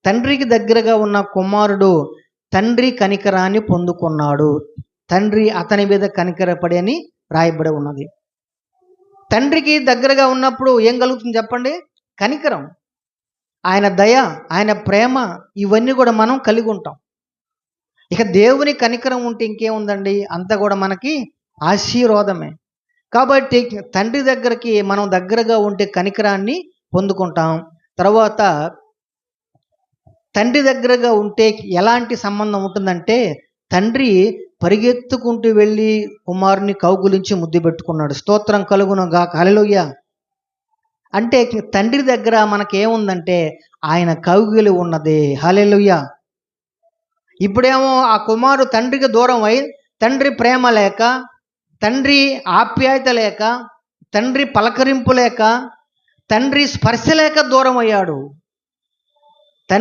తండ్రికి దగ్గరగా ఉన్న కుమారుడు తండ్రి కనికరాన్ని పొందుకున్నాడు, తండ్రి అతని మీద కనికరపడి అని రాయబడి ఉన్నది. తండ్రికి దగ్గరగా ఉన్నప్పుడు ఏం కలుగుతుంది చెప్పండి? కనికరం, ఆయన దయ, ఆయన ప్రేమ, ఇవన్నీ కూడా మనం కలిగి ఉంటాం. ఇక దేవుని కనికరం ఉంటే ఇంకేముందండి? అంతా కూడా మనకి ఆశీర్వాదమే. కాబట్టి తండ్రి దగ్గరికి మనం దగ్గరగా ఉంటే కనికరాన్ని పొందుకుంటాం. తర్వాత తండ్రి దగ్గరగా ఉంటే ఎలాంటి సంబంధం ఉంటుందంటే, తండ్రి పరిగెత్తుకుంటూ వెళ్ళి కుమారుని కౌగులించి ముద్దు పెట్టుకున్నాడు. స్తోత్రం కలుగును గాక, హల్లెలూయా. అంటే తండ్రి దగ్గర మనకేముందంటే ఆయన కౌగిలి ఉన్నది, హల్లెలూయా. ఇప్పుడేమో ఆ కుమారుడు తండ్రికి దూరం అయి, తండ్రి ప్రేమ లేక, తండ్రి ఆప్యాయత లేక, తండ్రి పలకరింపు లేక, తండ్రి స్పర్శ లేక దూరం అయ్యాడు.